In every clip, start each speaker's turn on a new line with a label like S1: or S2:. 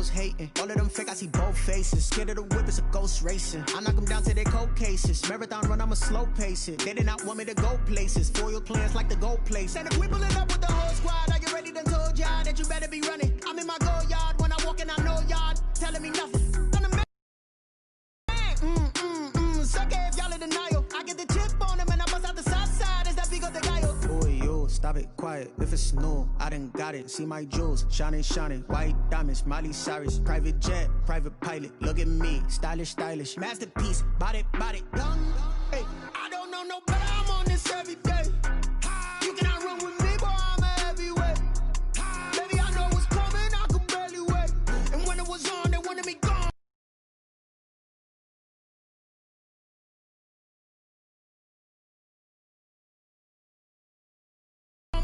S1: hoes hating. All of them fake, I see both faces. Scared of the whip, it's a ghost racing. I knock them down to their cold cases. Marathon run, I'ma slow pace it. They did not want me to go places. Foil plans like the gold place. And if we pulling up with the whole squad, are you ready? Done told y'all that you better be running. I'm in my go yard. When I walk in, I know y'all telling me nothing. Suck it if y'all in denial. I get the chip on them and I bust out the south side. Is that big of the guy? Boy, yo, stop it, quiet. If it's new, I done got it. See my jewels, shining, shining. White diamonds, Miley Cyrus. Private jet, private pilot. Look at me, stylish, stylish. Masterpiece, body, young. Hey, I don't know no better. I'm on this every day. You cannot run with me, boy, I'm a heavyweight. Baby, I know what's coming, I could barely wait. And when it was on, they wanted me gone.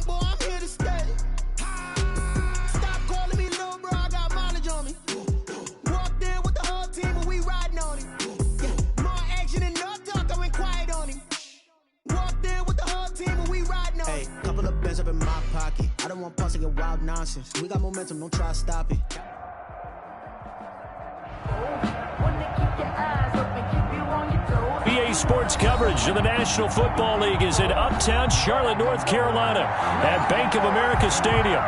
S1: Boy, I'm here to stay. Stop calling me little bro, I got mileage on me. Walked in with the whole team and we riding on him. Yeah, more action and no talk, I went quiet on him. Walked in with the whole team and we riding on him. Hey, couple of bands up in my pocket. I don't want pussy and wild nonsense. We got momentum, don't try to stop it.
S2: EA Sports coverage of the National Football League is in uptown Charlotte, North Carolina at Bank of America Stadium.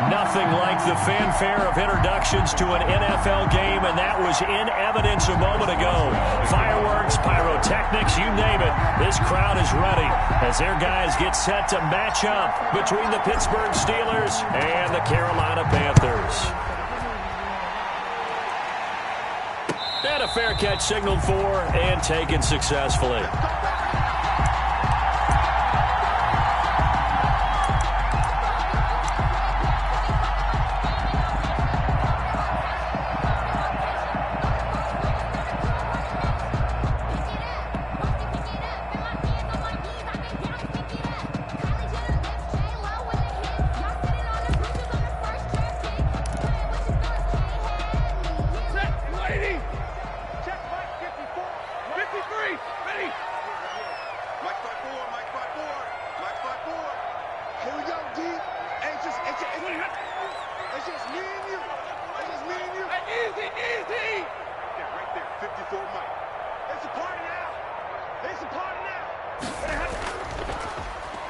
S2: Nothing like the fanfare of introductions to an NFL game, and that was in evidence a moment ago. Fireworks, pyrotechnics, you name it. This crowd is ready as their guys get set to match up between the Pittsburgh Steelers and the Carolina Panthers. And a fair catch signaled for and taken successfully.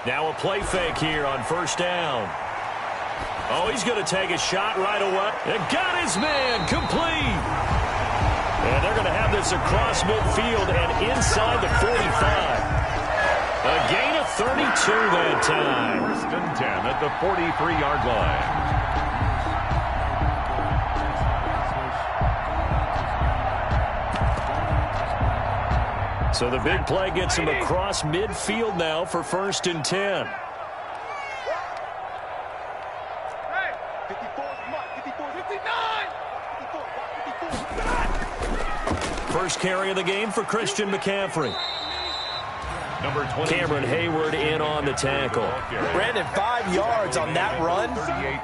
S2: Now a play fake here on first down. Oh, he's going to take a shot right away. And got his man complete. And they're going to have this across midfield and inside the 45. A gain of 32 that time.
S3: First and 10 at the 43-yard line.
S2: So the big play gets him across midfield now for first and 10. First carry of the game for Christian McCaffrey.
S3: Number 20.
S2: Cameron Hayward in on the tackle.
S4: Brandon, 5 yards on that run.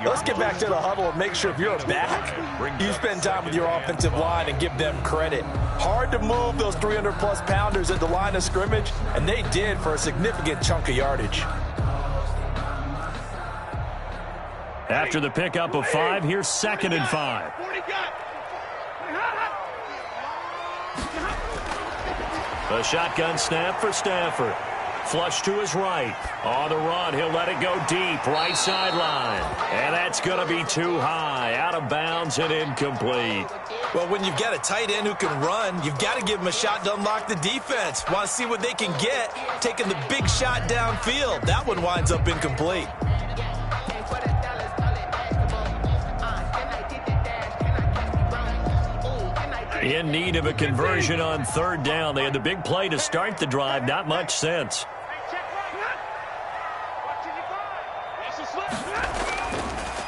S4: Let's get back to the huddle and make sure if you're a back, you spend time with your offensive line and give them credit. Hard to move those 300-plus pounders at the line of scrimmage, and they did for a significant chunk of yardage.
S2: After the pickup of 5, here's second and 5. A shotgun snap for Stafford. Flush to his right. On the run, he'll let it go deep. Right sideline. And that's going to be too high. Out of bounds and incomplete.
S4: Well, when you've got a tight end who can run, you've got to give him a shot to unlock the defense. Want to see what they can get, taking the big shot downfield. That one winds up incomplete.
S2: In need of a conversion on third down. They had the big play to start the drive. Not much sense.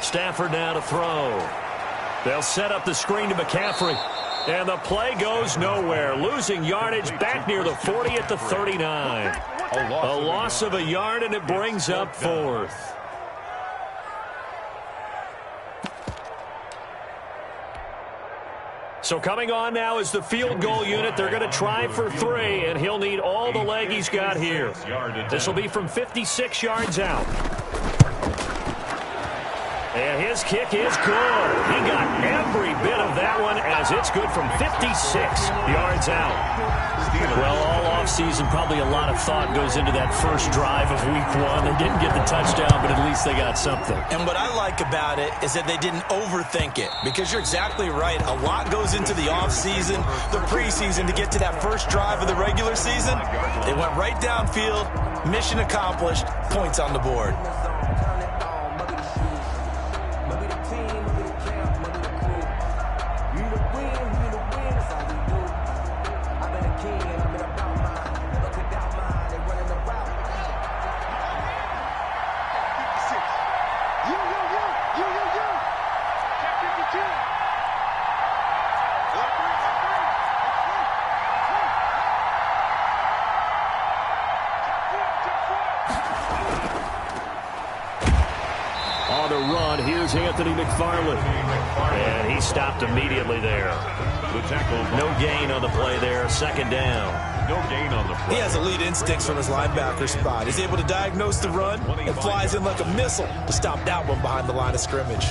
S2: Stafford now to throw. They'll set up the screen to McCaffrey. And the play goes nowhere. Losing yardage back near the 40 at the 39. A loss of a yard, and it brings up fourth. So coming on now is the field goal unit. They're going to try for 3, and he'll need all the leg he's got here. This will be from 56 yards out. And his kick is good. He got every as it's good from 56 yards out. Well, all offseason, probably a lot of thought goes into that first drive of week one. They didn't get the touchdown, but at least they got something.
S4: And what I like about it is that they didn't overthink it, because you're exactly right. A lot goes into the offseason, the preseason, to get to that first drive of the regular season. They went right downfield, mission accomplished, points on the board.
S2: Here's Anthony McFarland. And he stopped immediately there. No gain on the play there. Second down.
S3: No gain on the play.
S4: He has elite instincts from his linebacker spot. He's able to diagnose the run and flies in like a missile to stop that one behind the line of scrimmage.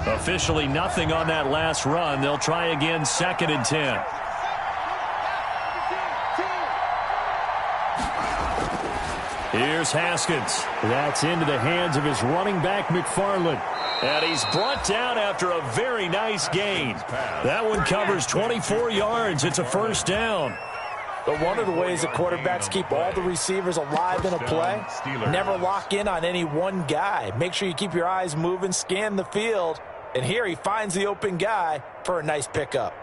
S2: Officially nothing on that last run. They'll try again, 2nd and 10. Here's Haskins. That's into the hands of his running back, McFarland. And he's brought down after a very nice gain. That one covers 24 yards. It's a first down.
S4: But one of the ways that quarterbacks keep all the receivers alive in a play, never lock in on any one guy. Make sure you keep your eyes moving, scan the field. And here he finds the open guy for a nice pickup.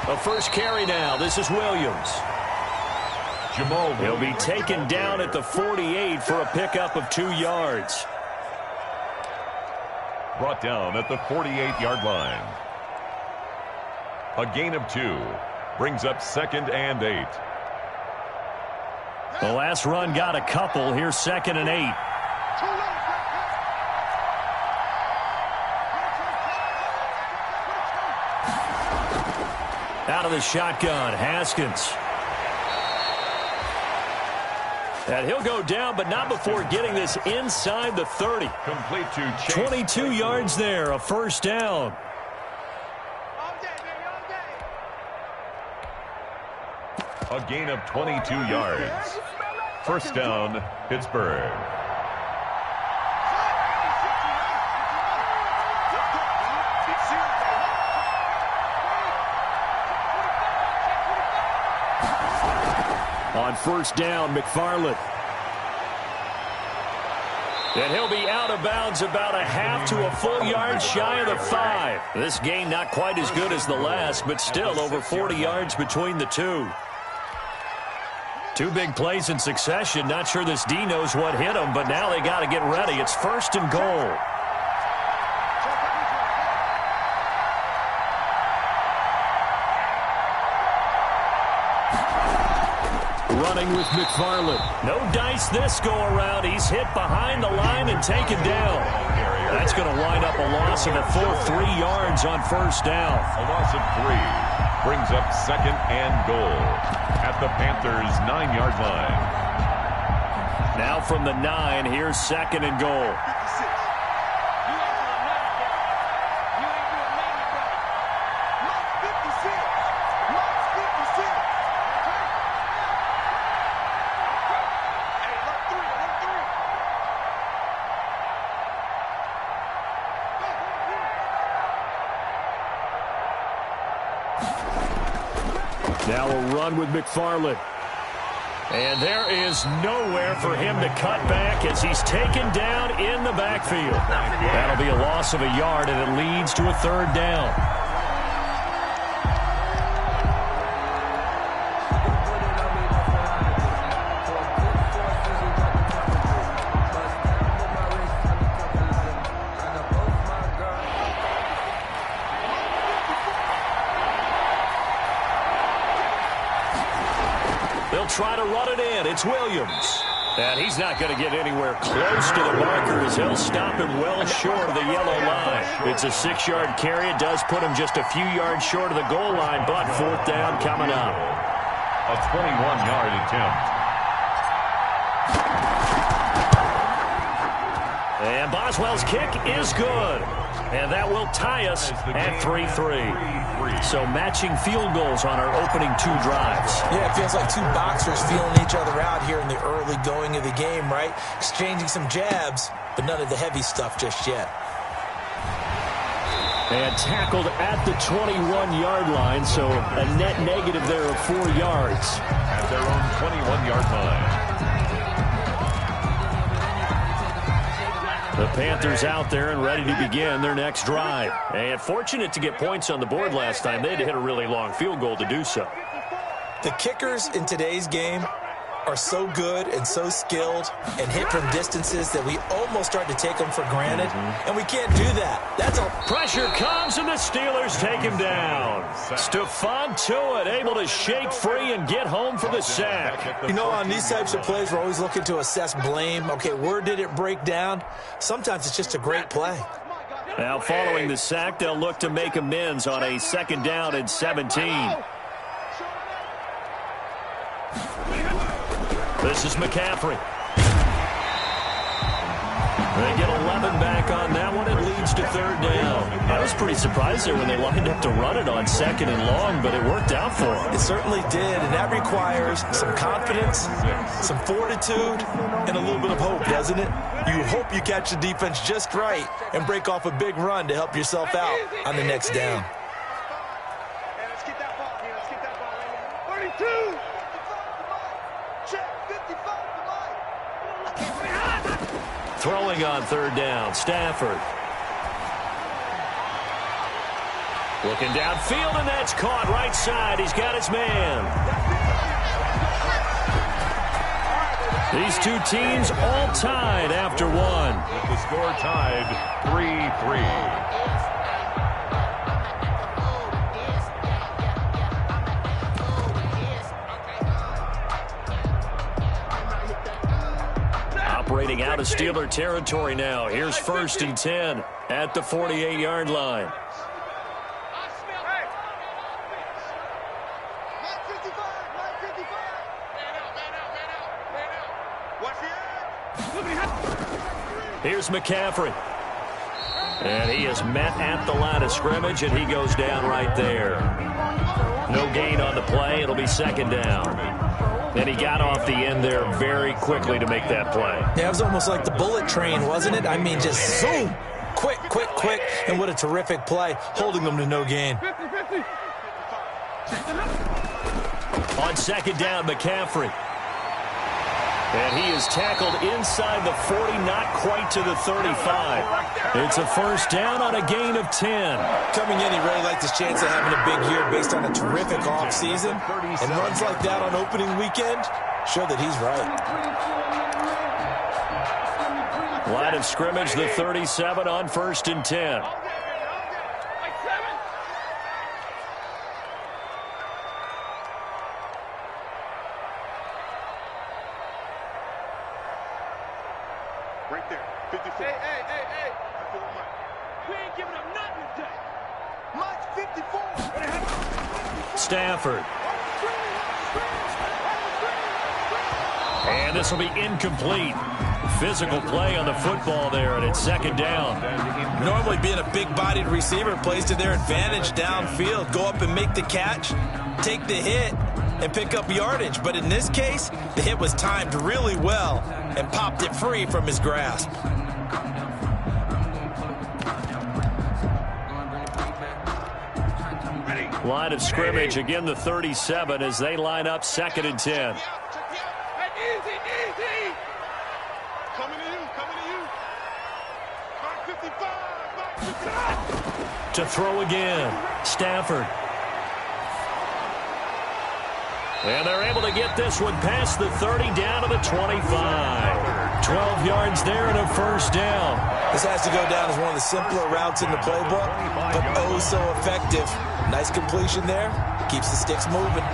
S2: A first carry now. This is Williams. He'll be taken down at the 48 for a pickup of 2 yards.
S3: Brought down at the 48-yard line. A gain of 2 brings up 2nd and 8.
S2: The last run got a couple. Here's 2nd and 8. Out of the shotgun, Haskins. And he'll go down, but not before getting this inside the 30.
S3: Complete to Chase.
S2: 22 yards there, a first down.
S3: A gain of 22 yards. First down, Pittsburgh.
S2: On first down, McFarland. And he'll be out of bounds about a half to a full yard shy of the 5. This gain not quite as good as the last, but still over 40 yards between the two. 2 big plays in succession. Not sure this D knows what hit him, but now they got to get ready. It's 1st and goal. Running with McFarland. No dice this go-around. He's hit behind the line and taken down. That's going to wind up a loss of a full 3 yards on first down.
S3: A loss of 3 brings up 2nd and goal at the Panthers' 9-yard line.
S2: Now from the 9, here's 2nd and goal. Now a run with McFarland. And there is nowhere for him to cut back as he's taken down in the backfield. That'll be a loss of a yard, and it leads to a 3rd down. He'll try to run it in. It's Williams. And he's not going to get anywhere close to the marker as he'll stop him well short of the yellow line. It's a 6-yard carry. It does put him just a few yards short of the goal line, but 4th down coming up.
S3: A 21-yard attempt.
S2: And Boswell's kick is good. And that will tie us at 3-3. So matching field goals on our opening 2 drives.
S4: Yeah, it feels like 2 boxers feeling each other out here in the early going of the game, right? Exchanging some jabs, but none of the heavy stuff just yet.
S2: And tackled at the 21-yard line, so a net negative there of 4 yards.
S3: At their own 21-yard line.
S2: The Panthers out there and ready to begin their next drive. And fortunate to get points on the board last time. They had to hit a really long field goal to do so.
S4: The kickers in today's game are so good and so skilled and hit from distances that we almost start to take them for granted, and we can't do that. That's all.
S2: Pressure comes, and the Steelers take him down. Stephon Tuitt able to shake free and get home for the sack.
S4: You know, on these types of plays, we're always looking to assess blame. Okay, where did it break down? Sometimes it's just a great play.
S2: Now, following the sack, they'll look to make amends on a 2nd down and 17. This is McCaffrey. They get 11 back on that one. It leads to 3rd down. I was pretty surprised there when they lined up to run it on 2nd and long, but it worked out for them.
S4: It certainly did, and that requires some confidence, some fortitude, and a little bit of hope, doesn't it? You hope you catch the defense just right and break off a big run to help yourself out on the next down.
S5: Let's get that ball here. Let's get that ball right here. 32!
S2: Throwing on 3rd down, Stafford. Looking downfield, and that's caught right side. He's got his man. These 2 teams all tied after 1.
S3: With the score tied 3-3.
S2: Operating out of Steeler territory now. Here's 1st and 10 at the 48-yard line. Here's McCaffrey. And he is met at the line of scrimmage, and he goes down right there. No gain on the play. It'll be 2nd down. And he got off the end there very quickly to make that play.
S4: Yeah, it was almost like the bullet train, wasn't it? I mean, just zoom. Quick, quick, quick. And what a terrific play, holding them to no gain.
S2: On 2nd down, McCaffrey. And he is tackled inside the 40, not quite to the 35. It's a 1st down on a gain of 10.
S4: Coming in, he really liked his chance of having a big year based on a terrific offseason. And runs like that on opening weekend show that he's right.
S2: Line of scrimmage, the 37 on 1st and 10.
S5: Right there. 54. Hey. We ain't giving up nothing today. Mike's 54.
S2: Stafford. And this will be incomplete. Physical play on the football there, and it's 2nd down.
S4: Normally being a big-bodied receiver plays to their advantage downfield. Go up and make the catch, take the hit, and pick up yardage. But in this case, the hit was timed really well and popped it free from his grasp.
S2: Line of scrimmage, again the 37 as they line up 2nd and 10.
S5: Easy. Coming to you. Mark 55.
S2: To throw again, Stafford. And they're able to get this one past the 30 down to the 25. 12 yards there and a 1st down.
S4: This has to go down as one of the simpler routes in the playbook, but oh so effective. Nice completion there. Keeps the sticks moving.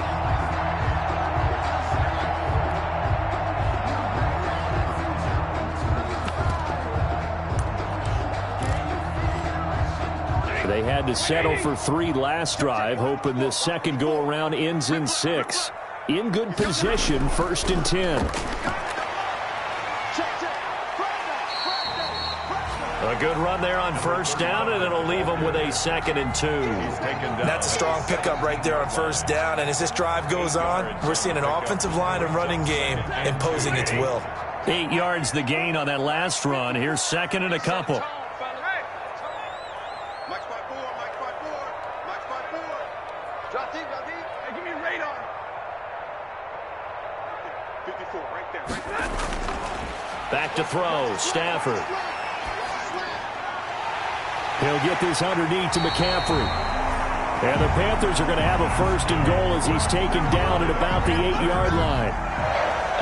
S2: They had to settle for 3 last drive, hoping this second go-around ends in 6. In good position, 1st and 10. A good run there on 1st down, and it'll leave them with a 2nd and 2.
S4: That's a strong pickup right there on 1st down, and as this drive goes on, we're seeing an offensive line and running game imposing its will.
S2: 8 yards the gain on that last run. Here's 2nd and a couple. Back to throw, Stafford. He'll get this underneath to McCaffrey. And the Panthers are going to have a 1st and goal as he's taken down at about the 8-yard line.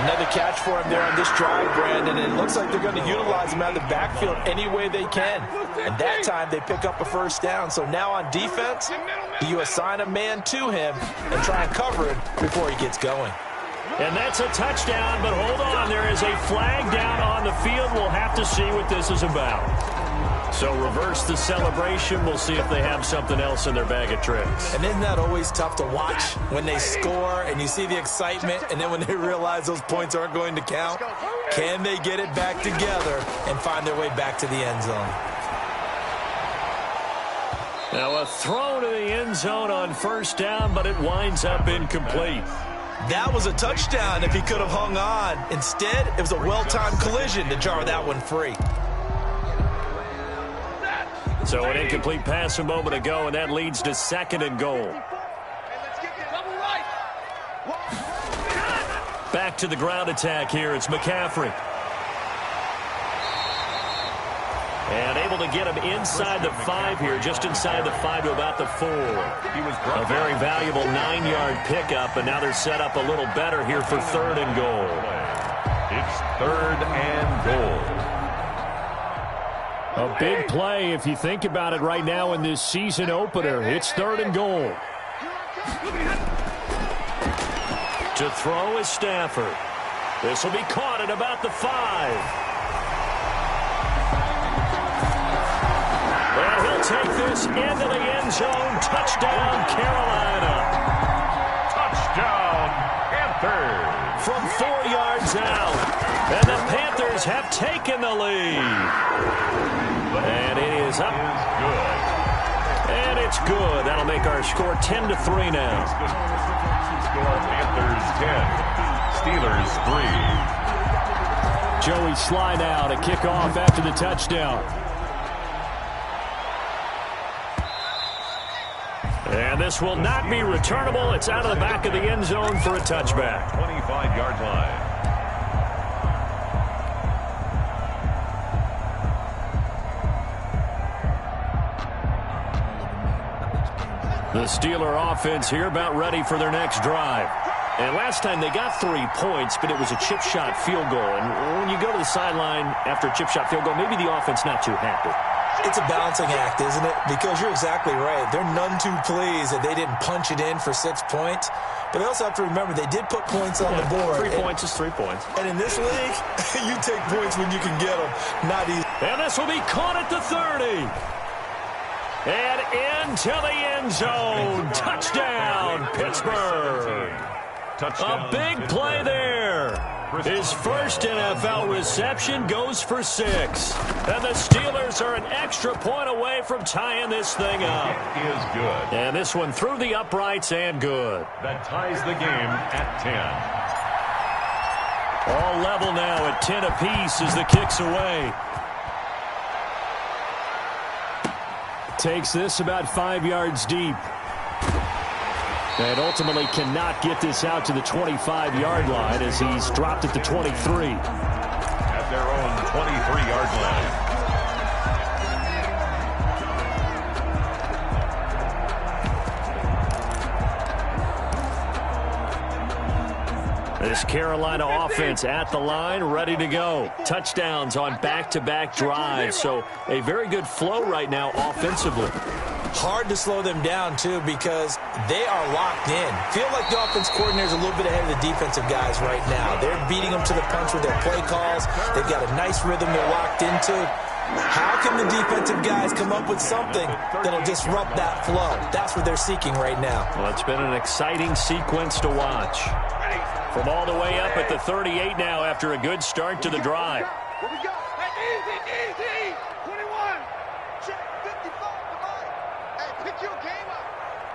S4: Another catch for him there on this drive, Brandon. And it looks like they're going to utilize him out of the backfield any way they can. And that time they pick up a 1st down. So now on defense, you assign a man to him and try and cover it before he gets going.
S2: And that's a touchdown, but hold on. There is a flag down on the field. We'll have to see what this is about. So reverse the celebration. We'll see if they have something else in their bag of tricks.
S4: And isn't that always tough to watch when they score and you see the excitement, and then when they realize those points aren't going to count? Can they get it back together and find their way back to the end zone?
S2: Now a throw to the end zone on 1st down, but it winds up incomplete.
S4: That was a touchdown if he could have hung on. Instead, it was a well-timed collision to jar that one free.
S2: So an incomplete pass a moment ago, and that leads to 2nd and goal. Back to the ground attack here. It's McCaffrey. And able to get him inside the 5 here, just inside the 5 to about the 4. A very valuable 9-yard pickup, and now they're set up a little better here for 3rd and goal.
S3: It's 3rd and goal.
S2: A big play if you think about it right now in this season opener. It's 3rd and goal. To throw is Stafford. This will be caught at about the 5. And he'll take this into the end zone. Touchdown, Carolina.
S3: Touchdown, Panthers.
S2: From 4 yards out. And the Panthers have taken the lead. And it is up.
S3: Good.
S2: And it's good. That'll make our score 10-3 now.
S3: Score Panthers 10. Steelers 3.
S2: Joey Sly now to kick off after the touchdown. And this will not be returnable. It's out of the back of the end zone for a touchback.
S3: 25-yard line.
S2: The Steeler offense here about ready for their next drive. And last time they got 3 points, but it was a chip shot field goal. And when you go to the sideline after a chip shot field goal, maybe the offense not too happy.
S4: It's a balancing act, isn't it? Because you're exactly right. They're none too pleased that they didn't punch it in for 6 points. But they also have to remember they did put points on the board.
S2: 3 points is 3 points.
S4: And in this league, you take points when you can get them. Not easy.
S2: And this will be caught at the 30. And into the end zone. Touchdown, Pittsburgh. A big play there. His first NFL reception goes for 6. And the Steelers are an extra point away from tying this thing up.
S3: It is good.
S2: And this one through the uprights and good.
S3: That ties the game at 10.
S2: All level now at 10 apiece as the kick's away. Takes this about 5 yards deep. And ultimately cannot get this out to the 25-yard line as he's dropped at the 23.
S3: At their own 23-yard
S2: line. This Carolina offense at the line, ready to go. Touchdowns on back-to-back drives. So a very good flow right now offensively.
S4: Hard to slow them down, too, because they are locked in. Feel like the offense coordinator is a little bit ahead of the defensive guys right now. They're beating them to the punch with their play calls. They've got a nice rhythm they're locked into. How can the defensive guys come up with something that'll disrupt that flow? That's what they're seeking right now.
S2: Well, it's been an exciting sequence to watch. From all the way up at the 38 now after a good start to the drive.
S5: What we got? Hey, easy. 21. Check 55 to Mike. Hey, pick your game up.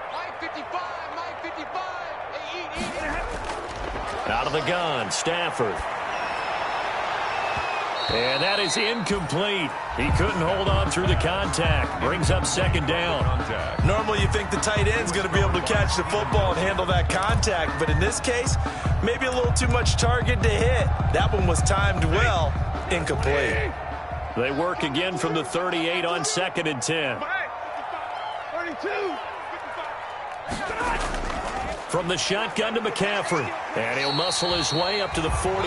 S5: Mike 55, Mike 55. Hey, eat.
S2: Out of the gun, Stafford. And that is incomplete. He couldn't hold on through the contact. Brings up second down.
S4: Normally you think the tight end's going to be able to catch the football and handle that contact, but in this case, maybe a little too much target to hit. That one was timed well. Incomplete.
S2: They work again from the 38 on 2nd and 10.
S5: 32.
S2: From the shotgun to McCaffrey. And he'll muscle his way up to the 43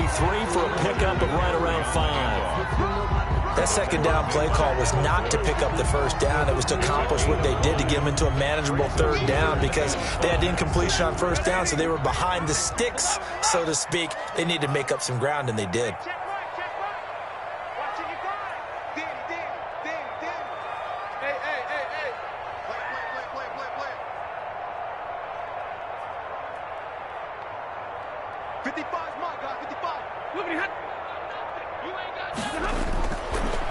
S2: for a pickup of right around 5.
S4: That second down play call was not to pick up the first down. It was to accomplish what they did to get them into a manageable third down because they had incompletion on first down, so they were behind the sticks, so to speak. They needed to make up some ground, and they did.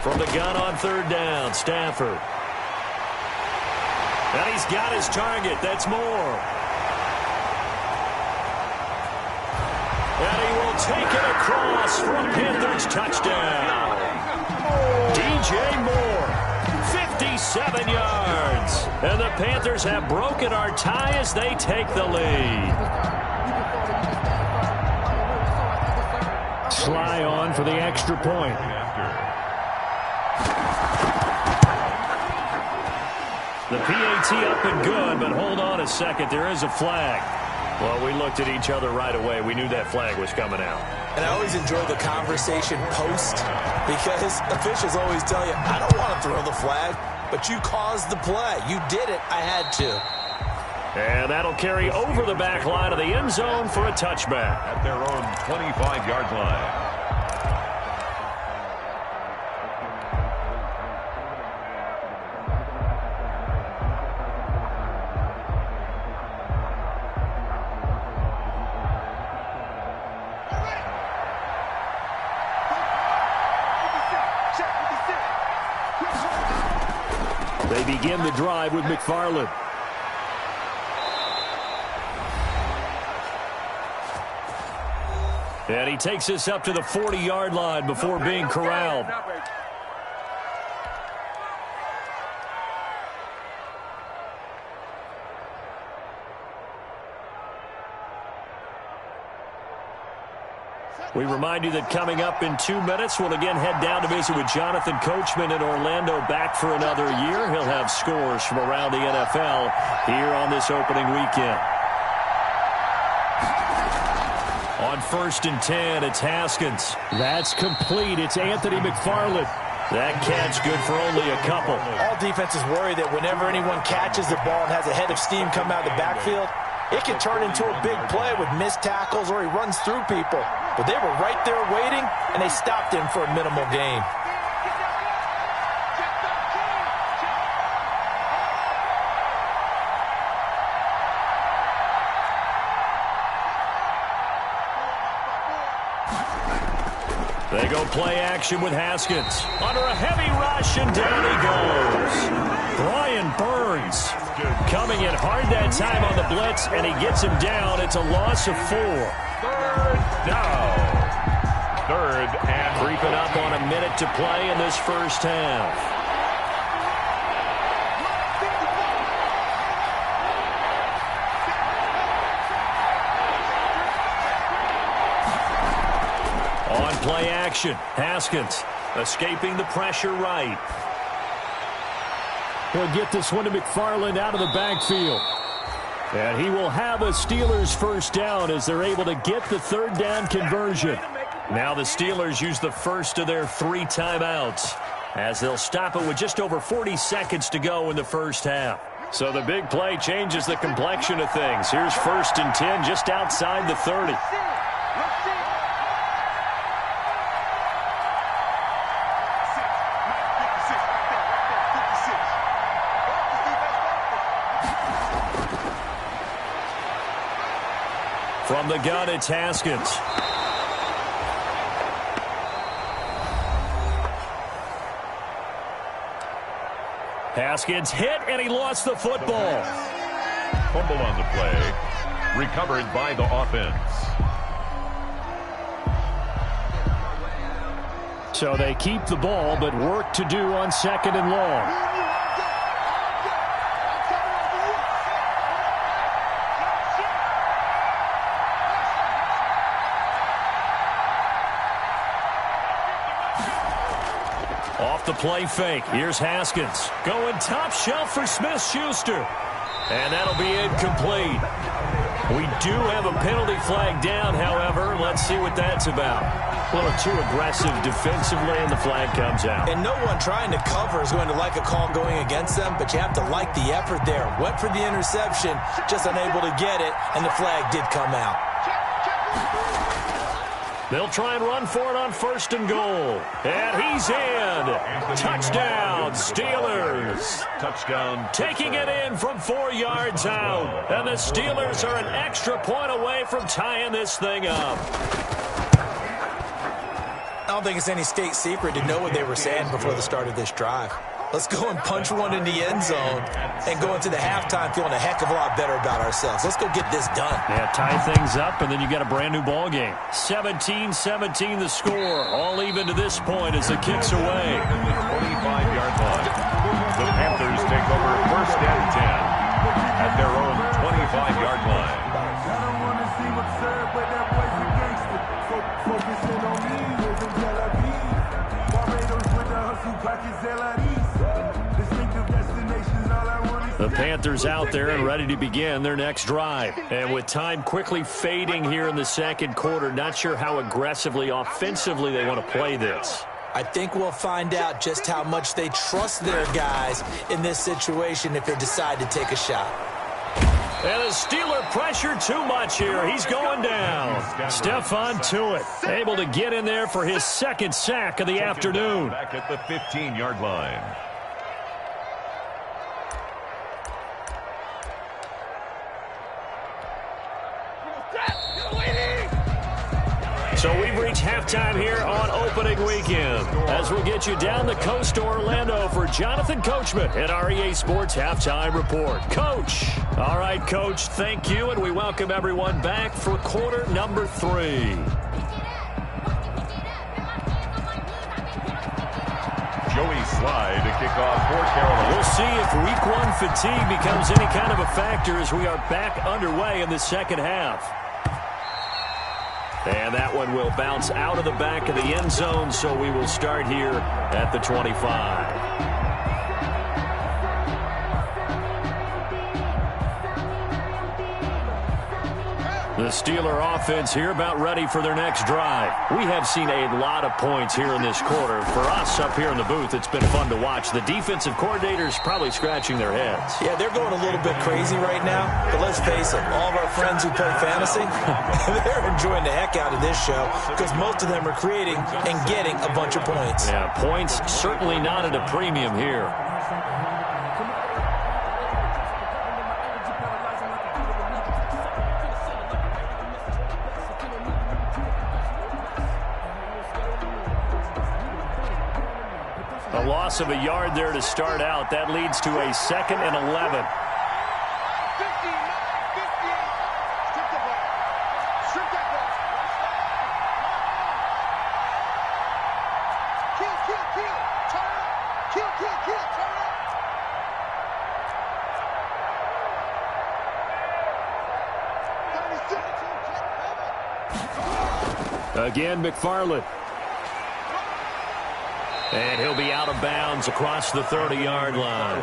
S2: From the gun on third down, Stafford. And he's got his target. That's Moore. And he will take it across for a Panthers touchdown. DJ Moore, 57 yards. And the Panthers have broken our tie as they take the lead. Sly on for the extra point. The PAT up and good, but hold on a second. There is a flag. Well, we looked at each other right away. We knew that flag was coming out.
S4: And I always enjoy the conversation post because officials always tell you, I don't want to throw the flag, but you caused the play. You did it. I had to.
S2: And that'll carry over the back line of the end zone for a touchback.
S3: At their own 25-yard line.
S2: They begin the drive with McFarland. And he takes us up to the 40-yard line before being corralled. We remind you that coming up in 2 minutes, we'll again head down to visit with Jonathan Coachman in Orlando, back for another year. He'll have scores from around the NFL here on this opening weekend. On 1st and 10, it's Haskins. That's complete. It's Anthony McFarland. That catch good for only a couple.
S4: All defenses worry that whenever anyone catches the ball and has a head of steam come out of the backfield, it can turn into a big play with missed tackles or he runs through people. But they were right there waiting, and they stopped him for a minimal gain.
S2: They go play action with Haskins. Under a heavy rush, and down he goes. Brian Burns coming in hard that time on the blitz, and he gets him down. It's a loss of 4.
S3: Third down. Third and
S2: creeping up on a minute to play in this first half. On play action, Haskins escaping the pressure right. He'll get this one to McFarland out of the backfield. And he will have a Steelers first down as they're able to get the third down conversion. Now the Steelers use the first of their 3 timeouts. as they'll stop it with just over 40 seconds to go in the first half. So the big play changes the complexion of things. Here's 1st and 10 just outside the 30. From the gun, it's Haskins. Haskins hit, and he lost the football.
S3: Fumble on the play. Recovered by the offense.
S2: So they keep the ball, but work to do on 2nd and long. Off the play fake. Here's Haskins. Going top shelf for Smith-Schuster. And that'll be incomplete. We do have a penalty flag down, however. Let's see what that's about. A little too aggressive defensively, and the flag comes out.
S4: And no one trying to cover is going to like a call going against them, but you have to like the effort there. Went for the interception, just unable to get it, and the flag did come out.
S2: They'll try and run for it on 1st and goal. And he's in. Touchdown, Steelers.
S3: Touchdown.
S2: Taking it in from 4 yards out. And the Steelers are an extra point away from tying this thing up.
S4: I don't think it's any state secret to know what they were saying before the start of this drive. Let's go and punch one in the end zone and go into the halftime feeling a heck of a lot better about ourselves. Let's go get this done.
S2: Yeah, tie things up, and then you got a brand new ball game. 17-17 the score. All even to this point as the kick's away.
S3: 25-yard line. The Panthers take over 1st and 10 at their own 25-yard line.
S6: I don't want to see what's served, but that boy's a gangster. So focusing on me, live in Tel Aviv. Barbados with the hustle, pockets LIDs. Distinctive destinations, all I want is...
S2: The Panthers out there and ready to begin their next drive. And with time quickly fading here in the 2nd quarter, not sure how aggressively, offensively they want to play this.
S4: I think we'll find out just how much they trust their guys in this situation if they decide to take a shot.
S2: And the Steeler pressure too much here. He's going down. Stephon Tuitt able to get in there for his 2nd sack of the afternoon.
S3: Back at the 15-yard line.
S2: So we've reached halftime here on opening weekend as we'll get you down the coast to Orlando for Jonathan Coachman at REA Sports Halftime Report. Coach. All right, Coach, thank you, and we welcome everyone back for quarter number 3.
S3: Joey Slye to kick off for Carolina.
S2: We'll see if week 1 fatigue becomes any kind of a factor as we are back underway in the 2nd half. And that one will bounce out of the back of the end zone, so we will start here at the 25. The Steeler offense here about ready for their next drive. We have seen a lot of points here in this quarter. For us up here in the booth, it's been fun to watch. The defensive coordinators probably scratching their heads.
S4: Yeah, they're going a little bit crazy right now, but let's face it, all of our friends who play fantasy, they're enjoying the heck out of this show because most of them are creating and getting a bunch of points.
S2: Yeah, points certainly not at a premium here. A loss of a yard there to start out. That leads to a 2nd and 11. Again, McFarland. And he'll be out of bounds across the 30-yard line.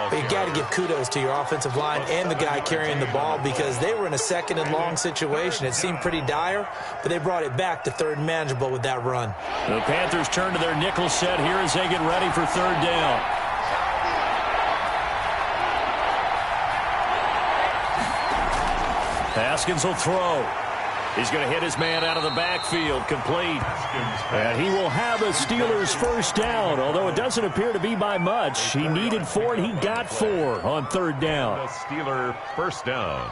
S4: But you got to give kudos to your offensive line and the guy carrying the ball because they were in a second and long situation. It seemed pretty dire, but they brought it back to third and manageable with that run.
S2: The Panthers turn to their nickel set here as they get ready for third down. Haskins will throw. He's going to hit his man out of the backfield, complete. And he will have a Steelers first down, although it doesn't appear to be by much. He needed 4, and he got 4 on third down.
S3: The Steeler first down.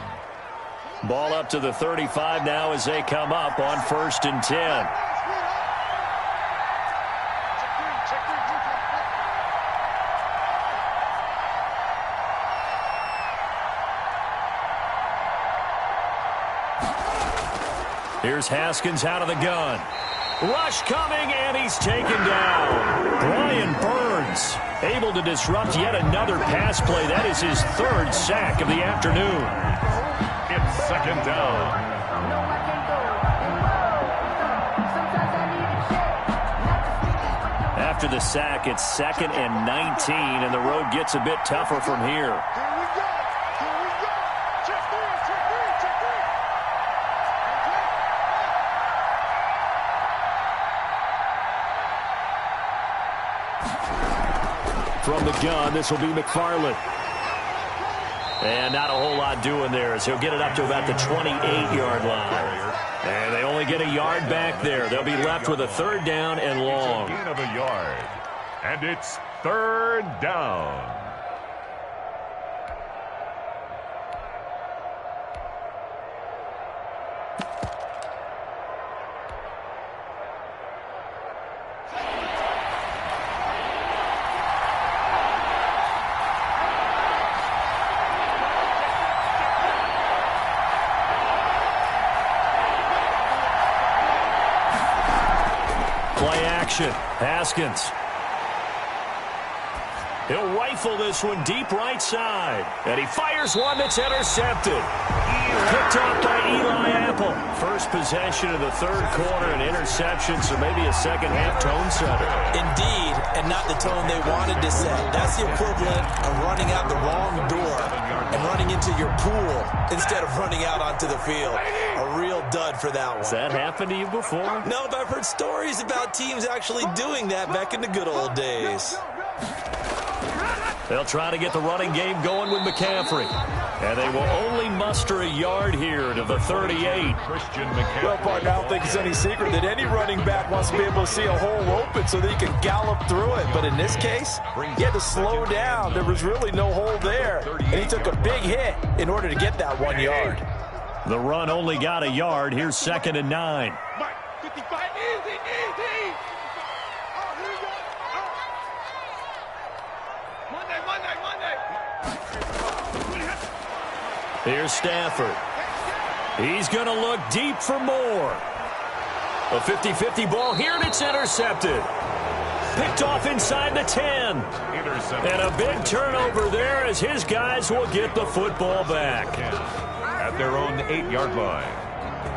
S2: Ball up to the 35 now as they come up on 1st and 10. Here's Haskins out of the gun. Rush coming, and he's taken down. Brian Burns able to disrupt yet another pass play. That is his 3rd sack of the afternoon.
S3: It's second down.
S2: After the sack, it's 2nd and 19, and the road gets a bit tougher from here. From the gun, this will be McFarland. And not a whole lot doing there as he'll get it up to about the 28-yard line. And they only get a yard back there. They'll be left with a 3rd down and long.
S3: Gain of a yard. And it's 3rd down.
S2: Haskins. He'll rifle this one deep right side. And he fires one that's intercepted. Picked off by Eli Apple. First possession of the 3rd quarter, an interception, so maybe a second-half tone setter.
S4: Indeed, and not the tone they wanted to set. That's the equivalent of running out the wrong door and running into your pool instead of running out onto the field. A real dud for that one.
S2: Has that happened to you before?
S4: No, but I've heard stories about teams actually doing that back in the good old days.
S2: They'll try to get the running game going with McCaffrey. And they will only muster a yard here to the 38.
S4: Well, partner, I don't think it's any secret that any running back wants to be able to see a hole open so that he can gallop through it. But in this case, he had to slow down. There was really no hole there. And he took a big hit in order to get that 1 yard.
S2: The run only got a yard. Here's 2nd and 9.
S5: Mike, 55, easy.
S2: Here's Stafford. He's going to look deep for more. A 50-50 ball here, and it's intercepted. Picked off inside the 10. And a big turnover there as his guys will get the football back.
S3: At their own 8-yard line.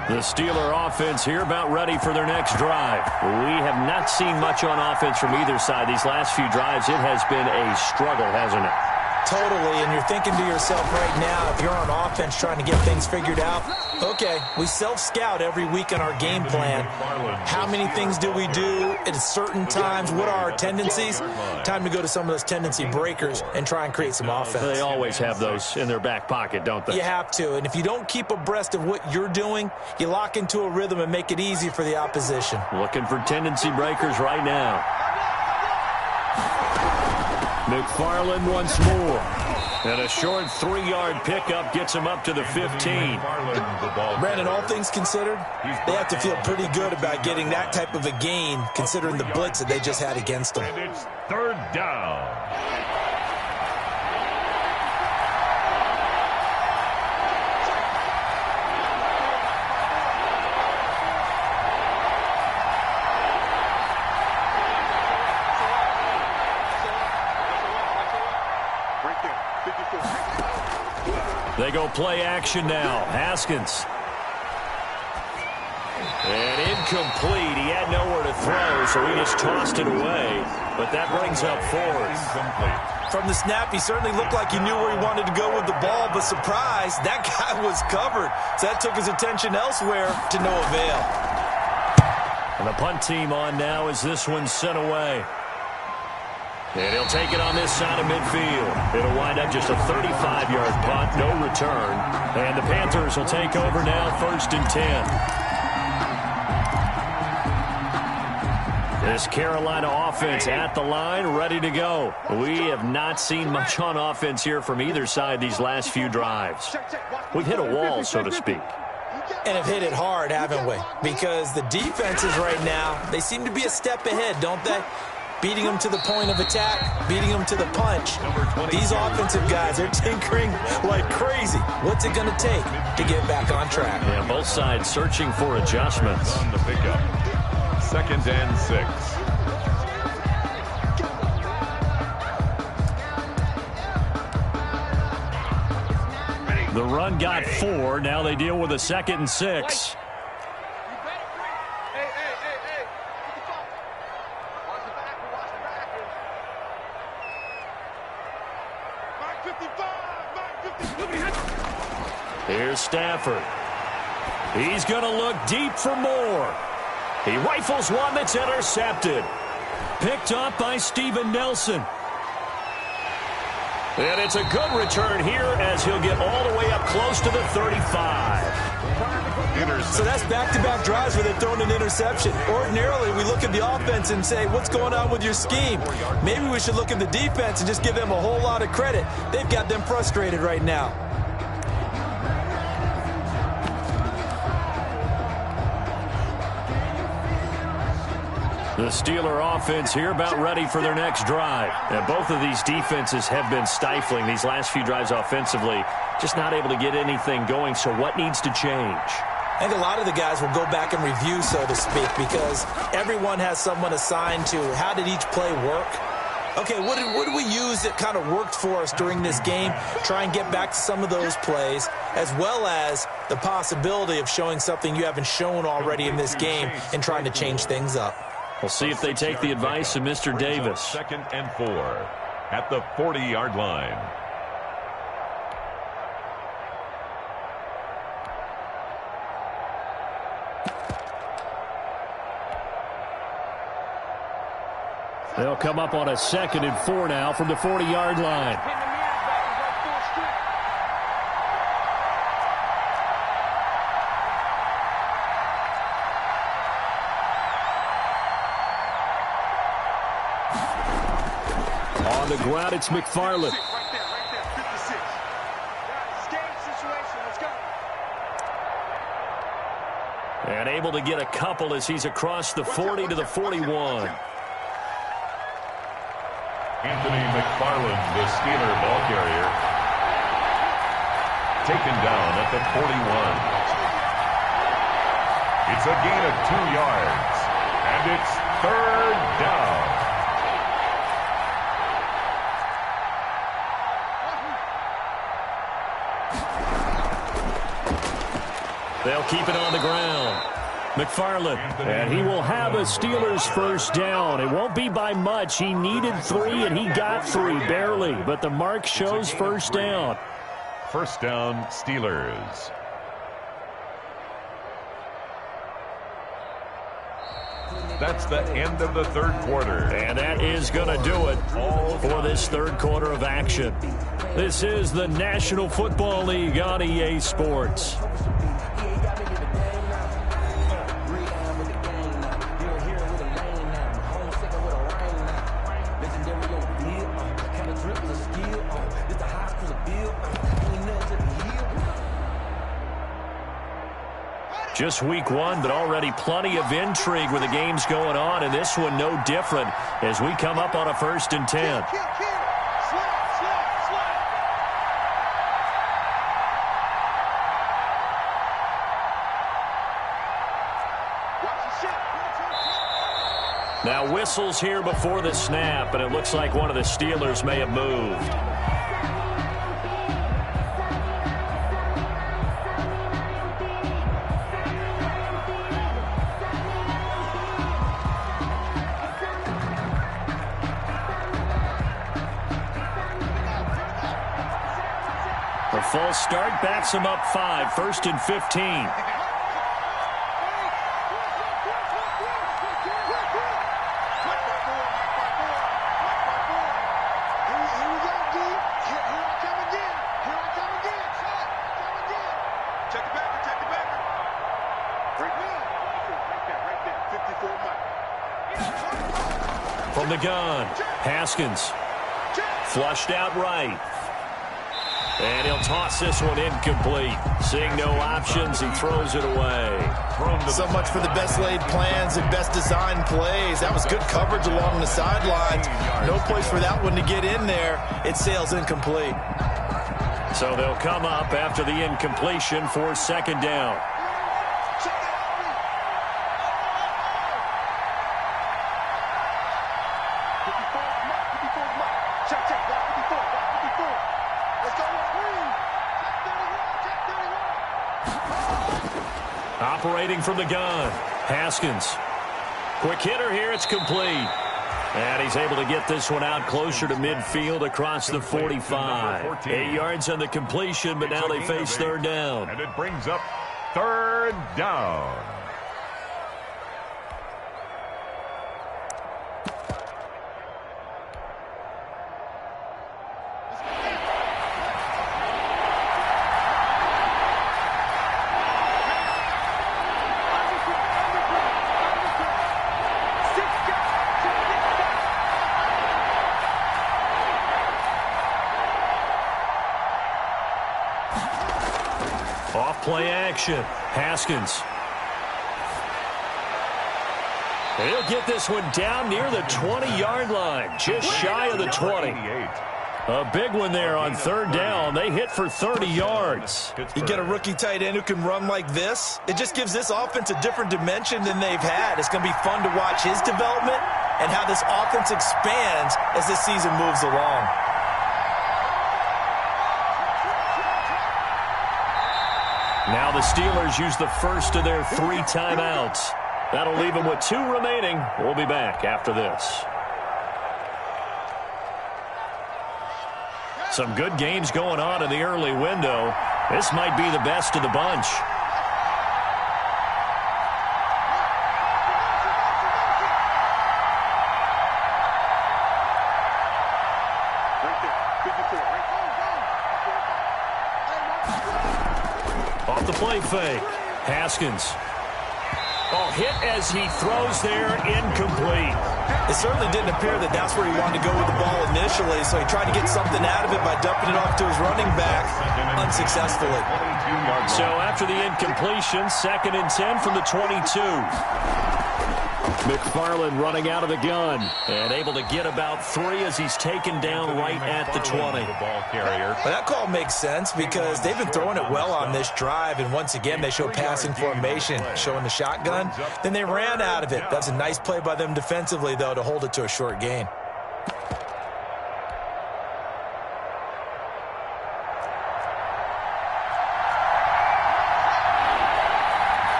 S2: The Steeler offense here about ready for their next drive. We have not seen much on offense from either side. These last few drives, it has been a struggle, hasn't it?
S4: Totally, and you're thinking to yourself right now, if you're on offense trying to get things figured out, okay, we self-scout every week on our game plan. How many things do we do at certain times? What are our tendencies? Time to go to some of those tendency breakers and try and create some offense.
S2: They always have those in their back pocket, don't they?
S4: You have to, and if you don't keep abreast of what you're doing, you lock into a rhythm and make it easy for the opposition.
S2: Looking for tendency breakers right now. McFarland once more. And a short 3-yard pickup gets him up to the 15.
S4: Brandon, all things considered, they have to feel pretty good about getting that type of a gain considering the blitz that they just had against them.
S3: And it's 3rd down. They
S2: go play action now. Haskins. And incomplete. He had nowhere to throw, so he just tossed it away. But that brings up fourth.
S4: From the snap, he certainly looked like he knew where he wanted to go with the ball, but surprise, that guy was covered. So that took his attention elsewhere to no avail.
S2: And the punt team on now as this one's sent away. And he'll take it on this side of midfield. It'll wind up just a 35-yard punt, no return. And the Panthers will take over now, 1st and 10. This Carolina offense at the line, ready to go. We have not seen much on offense here from either side these last few drives. We've hit a wall, so to speak.
S4: And have hit it hard, haven't we? Because the defenses right now, they seem to be a step ahead, don't they? Beating them to the point of attack, beating them to the punch. These offensive guys are tinkering like crazy. What's it going to take to get back on track?
S2: Yeah, both sides searching for adjustments.
S3: On the pickup. 2nd and 6.
S2: The run got 4. Now they deal with a 2nd and 6. Here's Stafford. He's going to look deep for more. He rifles one that's intercepted. Picked up by Steven Nelson. And it's a good return here as he'll get all the way up close to the 35.
S4: So that's back-to-back drives where they've thrown an interception. Ordinarily, we look at the offense and say, what's going on with your scheme? Maybe we should look at the defense and just give them a whole lot of credit. They've got them frustrated right now.
S2: The Steeler offense here about ready for their next drive. And both of these defenses have been stifling these last few drives offensively. Just not able to get anything going, so what needs to change?
S4: I think a lot of the guys will go back and review, so to speak, because everyone has someone assigned to how did each play work. Okay, what did we use that kind of worked for us during this game? Try and get back to some of those plays, as well as the possibility of showing something you haven't shown already in this game and trying to change things up.
S2: We'll see if they take the advice of Mr. Davis.
S3: 2nd and 4 at the 40-yard line.
S2: They'll come up on a 2nd and 4 now from the 40-yard line. On the ground, it's McFarland. And able to get a couple as he's across the 40 to the 41.
S3: Anthony McFarland, the Steeler ball carrier, taken down at the 41. It's a gain of 2 yards, and it's 3rd down.
S2: They'll keep it on the ground. McFarland, and he will have a Steelers 1st down. It won't be by much. He needed 3, and he got 3, barely. But the mark shows 1st down.
S3: 1st down, Steelers. That's the end of the 3rd quarter.
S2: And that is going to do it for this 3rd quarter of action. This is the National Football League on EA Sports. Just week 1, but already plenty of intrigue with the games going on, and this one no different as we come up on a 1st and 10. Now whistles here before the snap, and it looks like one of the Steelers may have moved. false start backs him up 5, 1st and 15. From the gun, Haskins. Flushed out right. And he'll toss this one incomplete. Seeing no options, he throws it away.
S4: So much for the best laid plans and best designed plays. That was good coverage along the sidelines. No place for that one to get in there. It sails incomplete.
S2: So they'll come up after the incompletion for 2nd down. Operating from the gun, Haskins. Quick hitter here, it's complete. And he's able to get this one out closer to midfield across the 45. 8 yards on the completion, but now they face 3rd down.
S3: And it brings up 3rd down.
S2: Play action. Haskins. He'll get this one down near the 20-yard line, just shy of the 20. A big one there on 3rd down. They hit for 30 yards.
S4: You get a rookie tight end who can run like this. It just gives this offense a different dimension than they've had. It's going to be fun to watch his development and how this offense expands as this season moves along.
S2: Now the Steelers use the first of their 3 timeouts. That'll leave them with 2 remaining. We'll be back after this. Some good games going on in the early window. This might be the best of the bunch. Off the play fake. Haskins. Oh, hit as he throws there, incomplete.
S4: It certainly didn't appear that that's where he wanted to go with the ball initially, so he tried to get something out of it by dumping it off to his running back unsuccessfully.
S2: So after the incompletion, 2nd and 10 from the 22. McFarland running out of the gun and able to get about 3 as he's taken down right at the 20.
S4: Well, that call makes sense because they've been throwing it well on this drive, and once again they show passing formation, showing the shotgun. Then they ran out of it. That's a nice play by them defensively, though, to hold it to a short gain.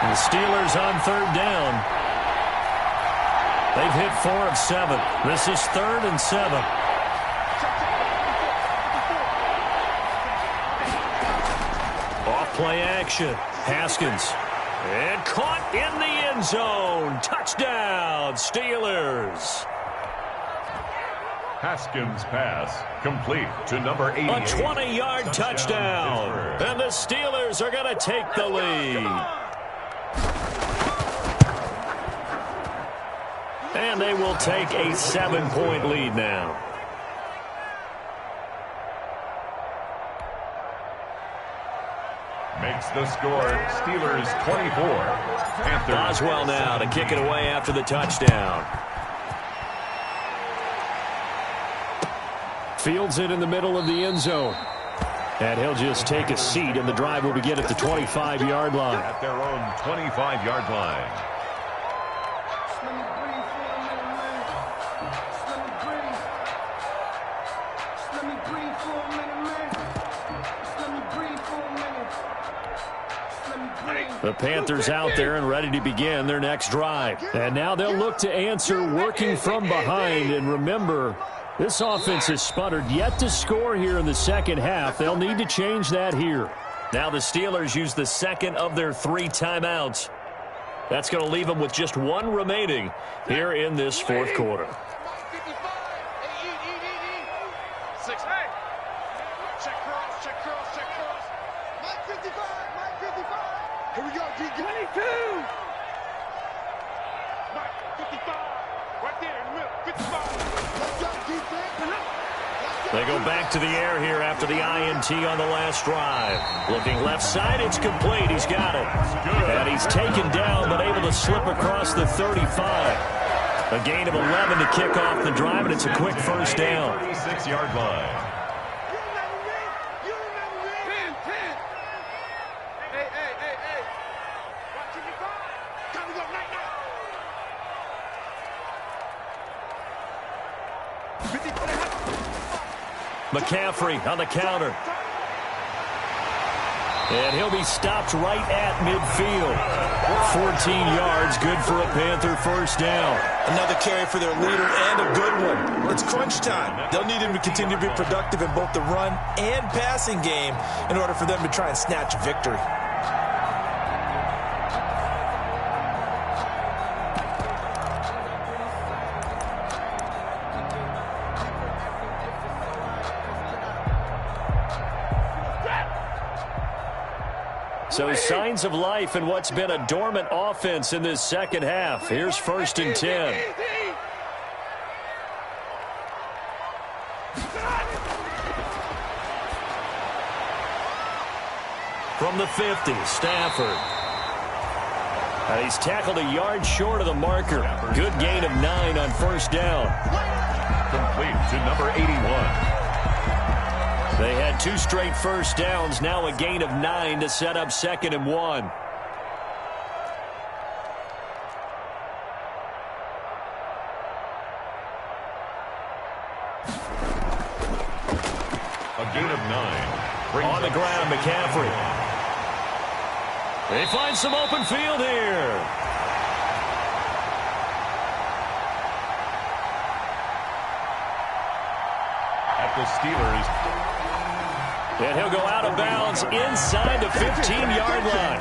S2: And the Steelers on 3rd down. They've hit 4 of 7. This is 3rd and 7. Off play action. Haskins. And caught in the end zone. Touchdown, Steelers.
S3: Haskins' pass complete to number 88.
S2: A 20-yard touchdown. And the Steelers are going to take the lead. And they will take a 7-point lead now.
S3: Makes the score Steelers 24. Panthers.
S2: Boswell now to kick it away after the touchdown. Fields it in the middle of the end zone. And he'll just take a seat, and the drive will begin at the 25-yard line.
S3: At their own 25-yard line.
S2: The Panthers out there and ready to begin their next drive. And now they'll look to answer working from behind. And remember, This offense has sputtered yet to score here in the second half. They'll need to change that here. Now the Steelers use the second of their 3 timeouts. That's going to leave them with just 1 remaining here in this fourth quarter.
S5: Here we go, G22. Mike, 55. Right there in the middle, 55. Let's go, defense.
S2: They go back to the air here after the INT on the last drive. Looking left side, it's complete. He's got it. And he's taken down, but able to slip across the 35. A gain of 11 to kick off the drive, and it's a quick first down.
S3: 36-yard line.
S2: McCaffrey on the counter. And he'll be stopped right at midfield. 14 yards, good for a Panther first down.
S4: Another carry for their leader and a good one. It's crunch time. They'll need him to continue to be productive in both the run and passing game in order for them to try and snatch victory.
S2: So signs of life in what's been a dormant offense in this second half. Here's 1st and 10. From the 50, Stafford. And he's tackled a yard short of the marker. Good gain of 9 on first down.
S3: Complete to number 81.
S2: They had 2 straight first downs, now a gain of 9 to set up 2nd and 1.
S3: A gain of 9.
S2: On the ground, McCaffrey. They find some open field here.
S3: At the Steelers.
S2: And he'll go out of bounds inside the 15-yard line.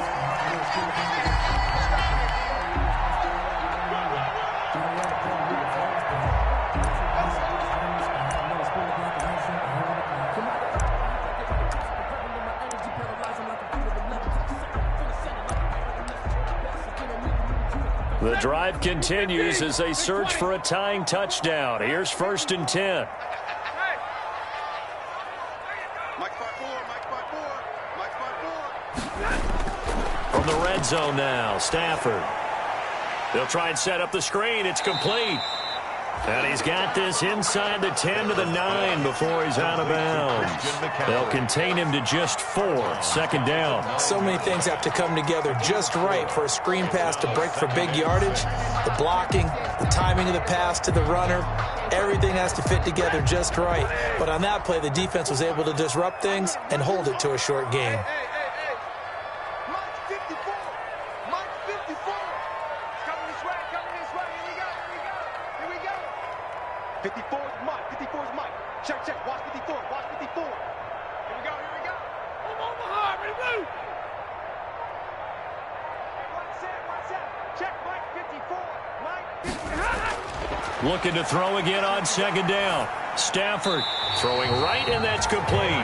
S2: The drive continues as they search for a tying touchdown. Here's 1st and 10. From the red zone now, Stafford. They'll try and set up the screen. It's complete. And he's got this inside the 10 to the 9 before he's out of bounds. They'll contain him to just 4. 2nd down.
S4: So many things have to come together just right for a screen pass to break for big yardage. The blocking, the timing of the pass to the runner, everything has to fit together just right. But on that play, the defense was able to disrupt things and hold it to a short game.
S2: Looking to throw again on 2nd down. Stafford throwing right, and that's complete.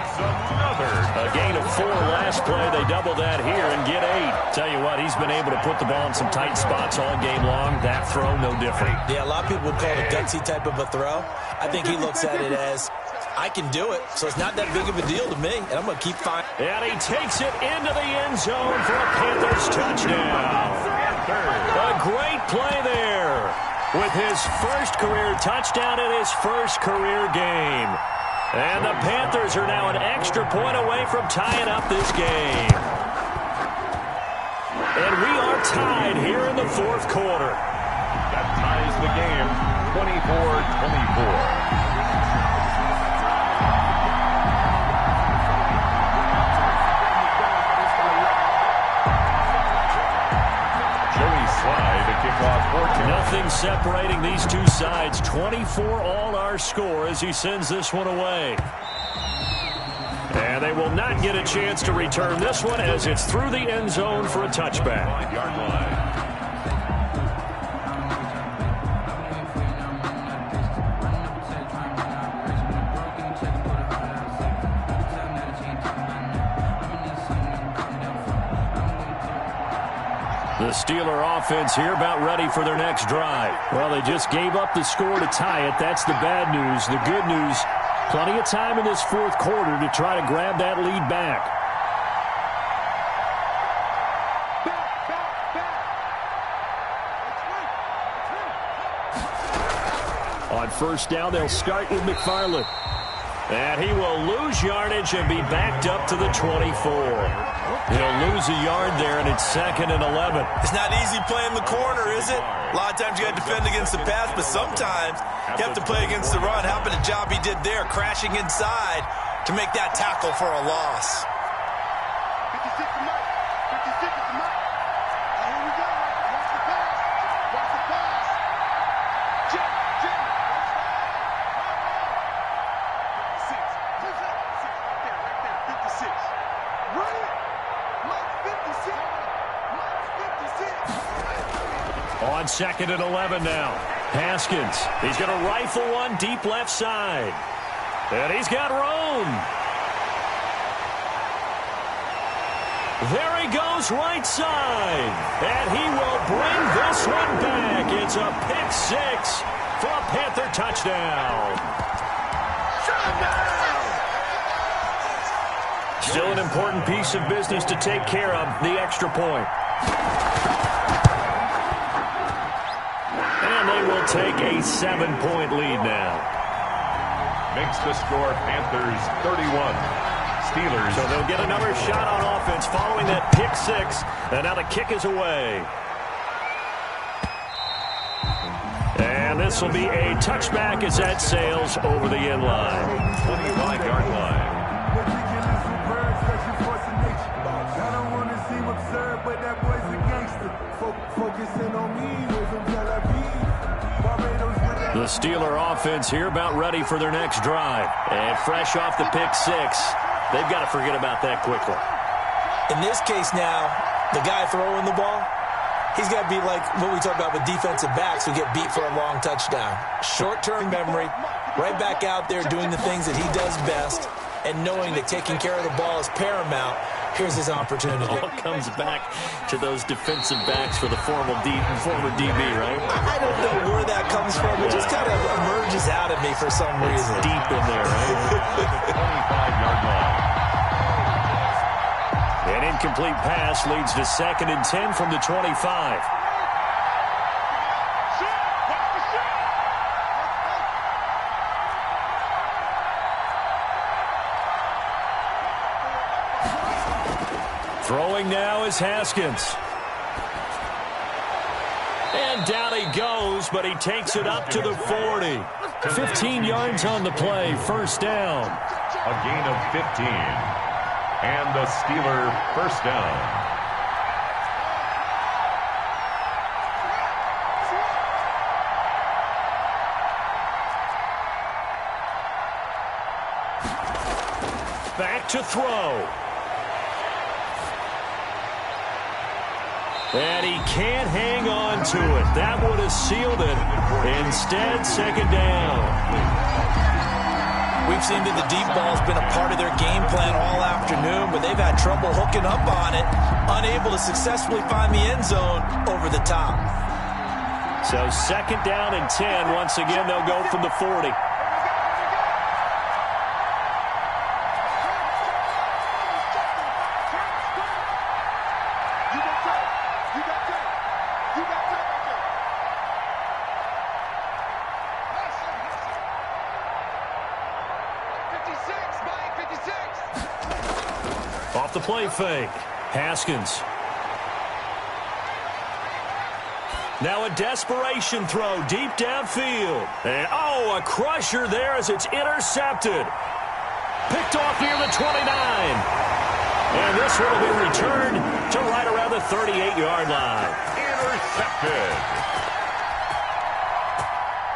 S2: A gain of 4 last play. They double that here and get 8. Tell you what, he's been able to put the ball in some tight spots all game long. That throw, no different.
S4: Yeah, a lot of people would call it a gutsy type of a throw. I think he looks at it as, I can do it, so it's not that big of a deal to me, and I'm going to keep finding.
S2: And he takes it into the end zone for a Panthers touchdown. A great play there, with his first career touchdown in his first career game. And the Panthers are now an extra point away from tying up this game. And we are tied here in the fourth quarter.
S3: That ties the game 24-24. The kick
S2: Nothing separating these two sides. 24 all our score as he sends this one away. And they will not get a chance to return this one as it's through the end zone for a touchback. The Steeler offense here about ready for their next drive. Well, they just gave up the score to tie it. That's the bad news. The good news, plenty of time in this fourth quarter to try to grab that lead back. On first down, they'll start with McFarland. And he will lose yardage and be backed up to the 24. He'll lose a yard there, and it's 2nd and 11.
S4: It's not easy playing the corner, is it? A lot of times you got to defend against the pass, but sometimes you have to play against the run. How about the job he did there, crashing inside to make that tackle for a loss?
S5: 56 to Mike. 56 to Mike. Here we go. Watch the pass. Watch the pass. Jim. 56. Right there. 56. Run it. Mike 56. Mike 56.
S2: On 2nd and 11 now. Haskins. He's going to rifle one deep left side. And he's got room. There he goes right side. And he will bring this one back. It's a pick six for a Panther touchdown. Still an important piece of business to take care of, the extra point. And they will take a 7-point lead now.
S3: Makes the score Panthers 31. Steelers.
S2: So they'll get another shot on offense following that pick six. And now the kick is away. And this will be a touchback as that sails over the end line.
S3: 25-yard line.
S6: I don't want to seem absurd, but that boy's a gangster. Focusing on me,
S2: the Steeler offense here about ready for their next drive. And fresh off the pick six, they've got to forget about that quickly.
S4: In this case now, the guy throwing the ball, he's got to be like what we talk about with defensive backs who get beat for a long touchdown. Short-term memory, right back out there doing the things that he does best, and knowing that taking care of the ball is paramount. Here's his opportunity.
S2: It all comes back to those defensive backs for the former DB, right?
S4: I don't know where that comes from. It just kind of emerges out of me for some reason.
S2: It's deep in there, right?
S3: 25-yard line.
S2: An incomplete pass leads to 2nd and 10 from the 25. Throwing now is Haskins. And down he goes, but he takes it up to the 40. 15 yards on the play, first down.
S3: A gain of 15. And the Steeler first down.
S2: Back to throw. And he can't hang on to it. That would have sealed it. Instead, 2nd down.
S4: We've seen that the deep ball's been a part of their game plan all afternoon, but they've had trouble hooking up on it, unable to successfully find the end zone over the top.
S2: So 2nd down and 10. Once again, they'll go from the 40. Off the play fake. Haskins. Now a desperation throw deep downfield. And, oh, a crusher there as it's intercepted. Picked off near the 29. And this one will be returned to right around the the 38-yard line.
S3: Intercepted.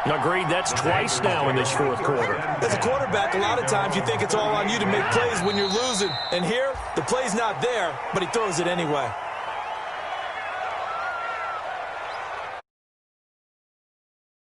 S2: Agreed, that's twice now in this fourth quarter.
S4: As a quarterback, a lot of times you think it's all on you to make plays when you're losing. And here, the play's not there, but he throws it anyway.